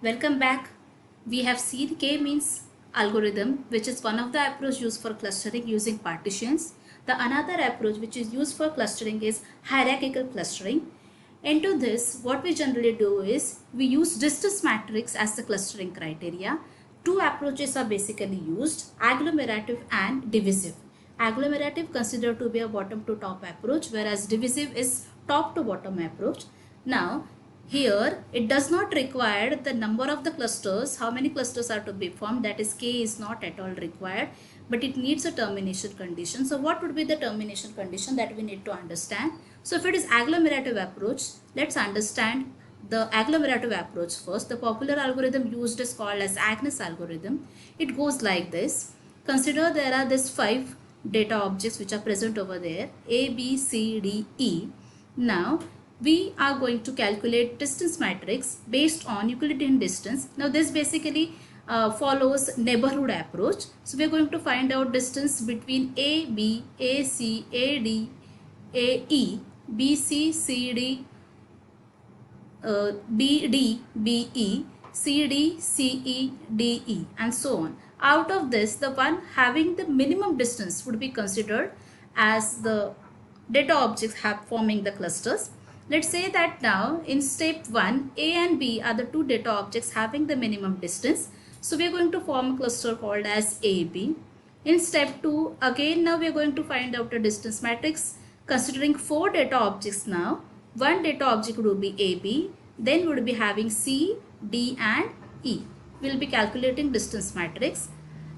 Welcome back. We have seen K-means algorithm, which is one of the approach used for clustering using partitions. The another approach which is used for clustering is hierarchical clustering. Into this, what we generally do is we use distance matrix as the clustering criteria. Two approaches are basically used, agglomerative and divisive. Agglomerative considered to be a bottom to top approach, whereas divisive is top to bottom approach. Now, here it does not require the number of the clusters, how many clusters are to be formed, that is k is not at all required, but it needs a termination condition. So what would be the termination condition that we need to understand? So if it is agglomerative approach, let's understand the agglomerative approach first. The popular algorithm used is called as Agnes algorithm. It goes like this. Consider there are these 5 data objects which are present over there, A, B, C, D, E. Now we are going to calculate distance matrix based on Euclidean distance. Now this basically follows neighborhood approach. So we are going to find out distance between A, B, A, C, A, D, A, E, B, C, C, D, B, D, B, E, C, D, C, E, D, E, and so on. Out of this, the one having the minimum distance would be considered as the data objects forming the clusters. Let's say that now in step 1, A and B are the two data objects having the minimum distance. So we are going to form a cluster called as AB. In step 2, again now we are going to find out a distance matrix considering 4 data objects now. One data object would be AB, then we would be having C, D and E. We will be calculating distance matrix.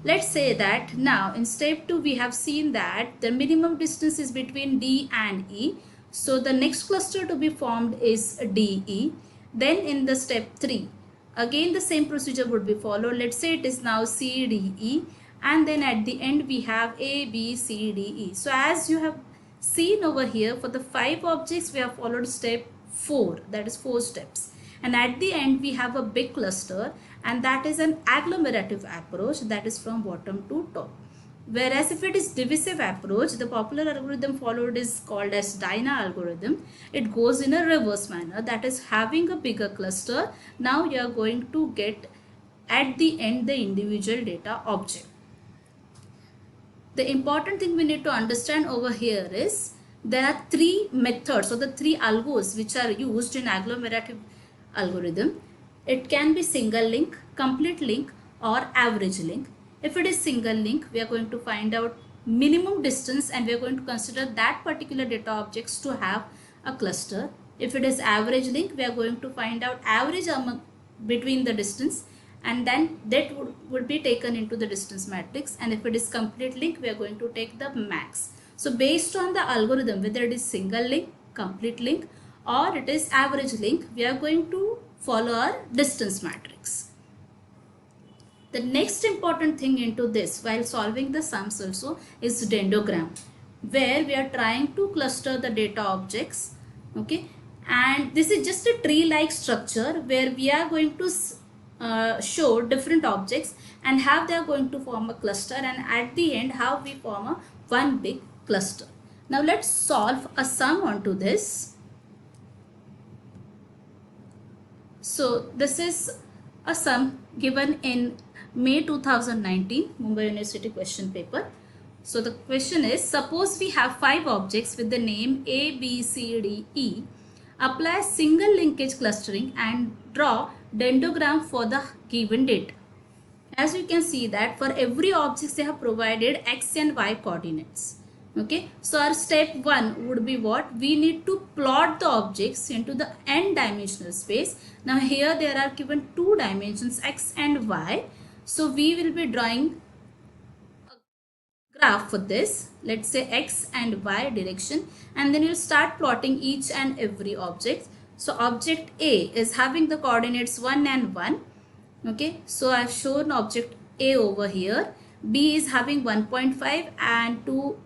Let's say that now in step 2 we have seen that the minimum distance is between D and E. So the next cluster to be formed is DE. Then in the step 3, again the same procedure would be followed. Let's say it is now CDE, and then at the end we have ABCDE. So as you have seen over here, for the 5 objects we have followed step 4, that is 4 steps. And at the end we have a big cluster, and that is an agglomerative approach, that is from bottom to top. Whereas if it is divisive approach, the popular algorithm followed is called as Dyna algorithm. It goes in a reverse manner, that is having a bigger cluster. Now you are going to get at the end the individual data object. The important thing we need to understand over here is there are 3 methods or the 3 algos which are used in agglomerative algorithm. It can be single link, complete link or average link. If it is single link, we are going to find out minimum distance and we are going to consider that particular data objects to have a cluster. If it is average link, we are going to find out average among between the distance, and then that would be taken into the distance matrix. And if it is complete link, we are going to take the max. So based on the algorithm, whether it is single link, complete link or it is average link, we are going to follow our distance matrix. The next important thing into this while solving the sums also is dendrogram, where we are trying to cluster the data objects. Okay, and this is just a tree like structure where we are going to show different objects and how they are going to form a cluster, and at the end how we form a one big cluster. Now let's solve a sum onto this. So this is a sum given in May 2019 Mumbai University question paper. So the question is, suppose we have 5 objects with the name A, B, C, D, E. Apply single linkage clustering and draw dendrogram for the given data. As you can see that for every object they have provided X and Y coordinates. Okay, so our step 1 would be what? We need to plot the objects into the n dimensional space. Now here there are given 2 dimensions X and Y. So we will be drawing a graph for this. Let's say X and Y direction, and then we'll start plotting each and every object. So object A is having the coordinates 1 and 1. Okay, so I've shown object A over here. B is having 1.5 and 2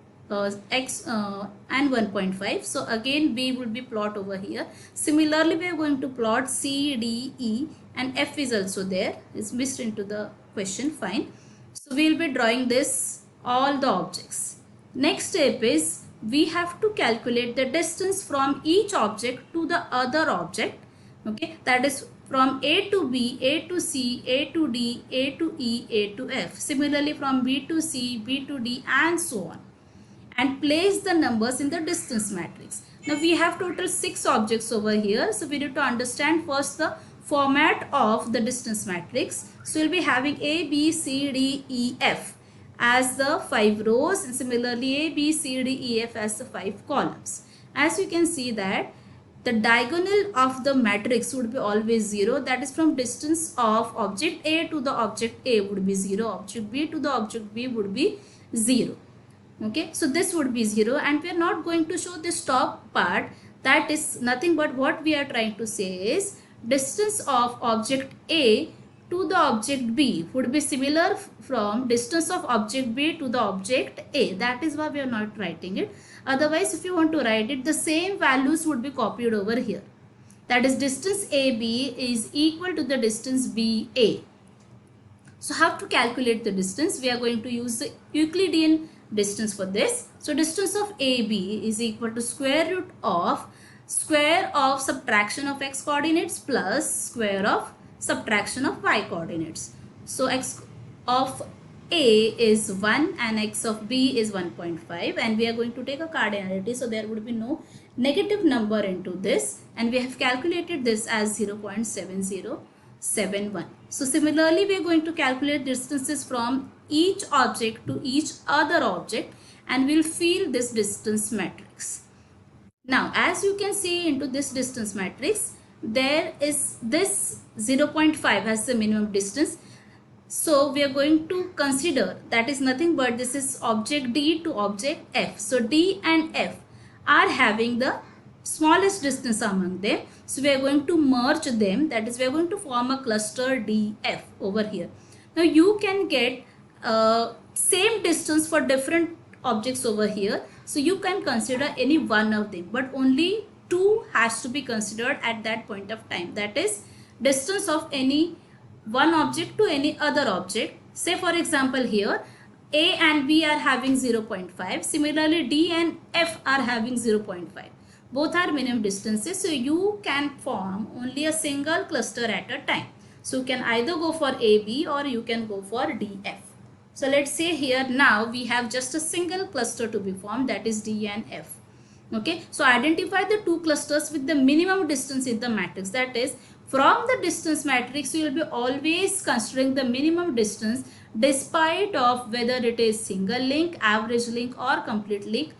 X and 1.5. So again B will be plot over here. Similarly, we are going to plot C, D, E, and F is also there. It's missed into the question, fine. So we will be drawing this all the objects. Next step is we have to calculate the distance from each object to the other object Okay, that is from A to B, A to C, A to D, A to E, A to F. Similarly from B to C, B to D and so on. And place the numbers in the distance matrix. Now we have total 6 objects over here. So we need to understand first the format of the distance matrix. So we'll be having A, B, C, D, E, F as the 5 rows, and similarly A, B, C, D, E, F as the 5 columns. As you can see that the diagonal of the matrix would be always 0. That is from distance of object A to the object A would be 0. Object B to the object B would be 0. Okay, so this would be 0, and we are not going to show this top part. That is nothing but what we are trying to say is distance of object A to the object B would be similar from distance of object B to the object A. That is why we are not writing it. Otherwise, if you want to write it, the same values would be copied over here. That is distance AB is equal to the distance BA. So how to calculate the distance? We are going to use the Euclidean distance for this. So distance of AB is equal to square of subtraction of x coordinates plus square of subtraction of y coordinates. So x of A is 1 and x of B is 1.5, and we are going to take a cardinality, so there would be no negative number into this, and we have calculated this as 0.7071. So similarly we are going to calculate distances from each object to each other object, and we'll fill this distance matrix. Now as you can see into this distance matrix, there is this 0.5 as the minimum distance. So we are going to consider that is nothing but this is object D to object F. So D and F are having the smallest distance among them. So we are going to merge them. That is, we are going to form a cluster DF over here. Now you can get same distance for different objects over here. So you can consider any one of them, but only two has to be considered at that point of time. That is distance of any one object to any other object. Say for example here A and B are having 0.5. Similarly D and F are having 0.5. Both are minimum distances, so you can form only a single cluster at a time. So you can either go for AB or you can go for DF. So let's say here now we have just a single cluster to be formed, that is D and F. Okay, so identify the two clusters with the minimum distance in the matrix. That is, from the distance matrix you will be always considering the minimum distance despite of whether it is single link, average link or complete link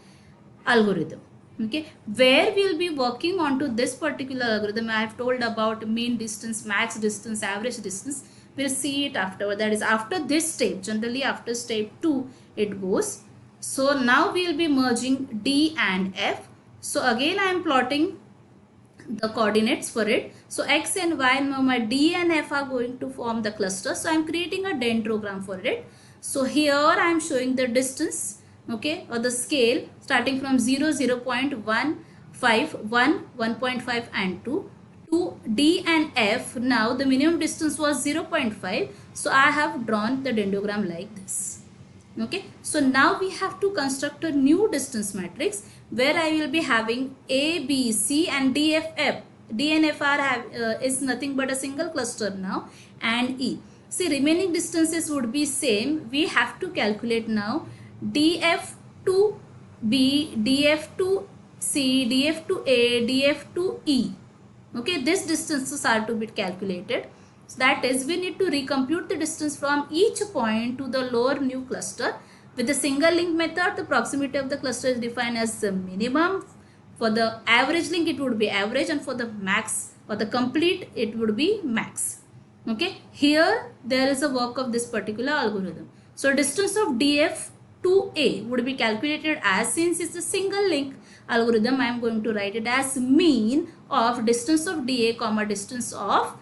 algorithm. Okay, where we will be working on to this particular algorithm, I have told about mean distance, max distance, average distance. We'll see it afterward. That is after this step. Generally after step 2 it goes. So now we will be merging D and F. So again I am plotting the coordinates for it. So x and y, now my D and F are going to form the cluster. So I am creating a dendrogram for it. So here I am showing the distance, okay, or the scale starting from 0, 0.1, 5, 1, 1.5 and 2. To D and F, now the minimum distance was 0.5. So I have drawn the dendrogram like this. Okay, so now we have to construct a new distance matrix where I will be having A, B, C and D, F, F. D and F are is nothing but a single cluster now, and E. See, remaining distances would be same. We have to calculate now DF to B, DF to C, DF to A, DF to E. Okay, these distances are to be calculated. So that is, we need to recompute the distance from each point to the lower new cluster. With the single link method, the proximity of the cluster is defined as the minimum. For the average link, it would be average, and for the max or the complete, it would be max. Okay, here there is a work of this particular algorithm. So distance of DF to A would be calculated as, since it's a single link algorithm, I am going to write it as mean of distance of DA comma distance of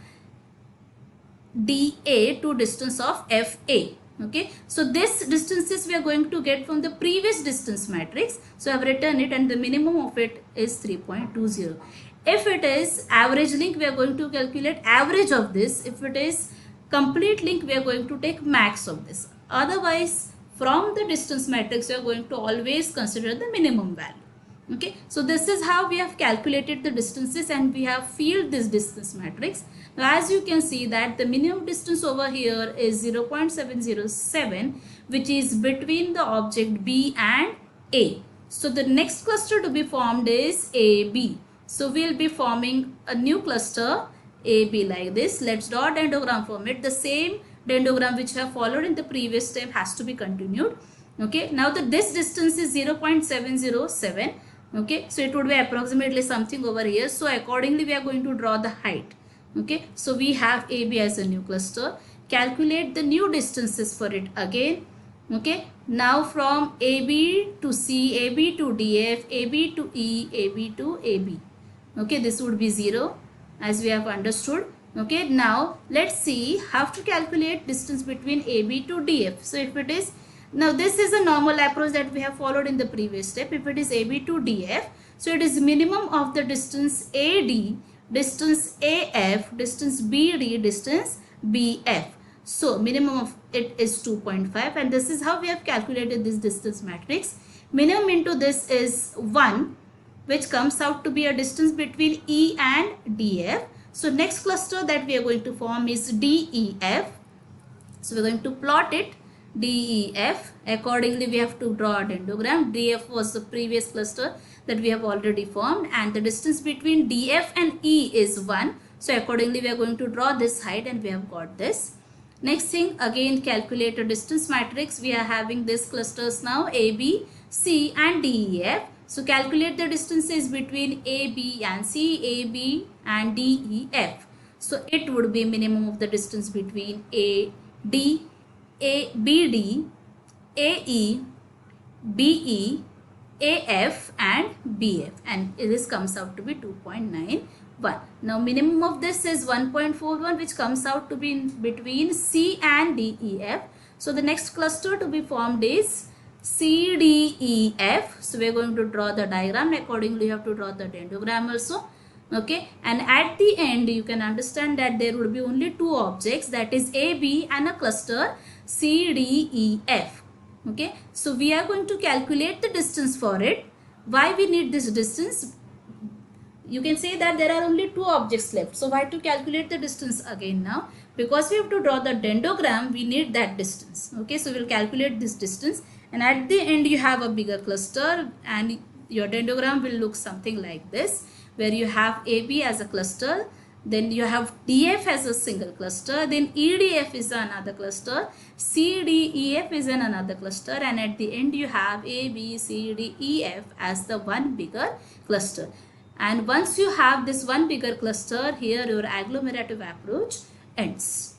DA to distance of FA. Okay, so this distances we are going to get from the previous distance matrix. So I have written it, and the minimum of it is 3.20. If it is average link, we are going to calculate average of this. If it is complete link, we are going to take max of this. Otherwise, from the distance matrix, we are going to always consider the minimum value. Okay, so this is how we have calculated the distances and we have filled this distance matrix. Now as you can see that the minimum distance over here is 0.707, which is between the object B and A. So the next cluster to be formed is AB. So we'll be forming a new cluster AB like this. Let's draw dendrogram form it. The same dendrogram which I have followed in the previous step has to be continued. Okay, now this distance is 0.707. Okay, so it would be approximately something over here. So accordingly we are going to draw the height. Okay, so we have AB as a new cluster. Calculate the new distances for it again. Okay, now from AB to C, AB to DF, AB to E, AB to AB. Okay, this would be 0 as we have understood. Okay, now let's see how to calculate distance between AB to DF. So if it is, now this is a normal approach that we have followed in the previous step. If it is AB to DF, so it is minimum of the distance AD, distance AF, distance BD, distance BF. So minimum of it is 2.5, and this is how we have calculated this distance matrix. Minimum into this is 1, which comes out to be a distance between E and DF. So next cluster that we are going to form is DEF. So we are going to plot it. DEF. Accordingly we have to draw a dendrogram. DF was the previous cluster that we have already formed, and the distance between DF and E is 1. So accordingly we are going to draw this height, and we have got this. Next thing, again calculate a distance matrix. We are having these clusters now, A, B, C and DEF. So calculate the distances between A, B and C, A, B and DEF. So it would be minimum of the distance between A, D, A, BD, AE, BE, AF and BF, and this comes out to be 2.91. Now minimum of this is 1.41, which comes out to be in between C and DEF. So the next cluster to be formed is CDEF. So we are going to draw the diagram. Accordingly you have to draw the dendrogram also. Okay, and at the end you can understand that there would be only two objects, that is AB and a cluster CDEF. Okay, so we are going to calculate the distance for it. Why we need this distance? You can say that there are only two objects left. So why to calculate the distance again now? Because we have to draw the dendrogram, we need that distance. Okay, so we'll calculate this distance, and at the end you have a bigger cluster, and your dendrogram will look something like this, where you have AB as a cluster, then you have DF as a single cluster, then EDF is another cluster, CDEF is another cluster, and at the end you have ABCDEF as the one bigger cluster. And once you have this one bigger cluster, here your agglomerative approach ends.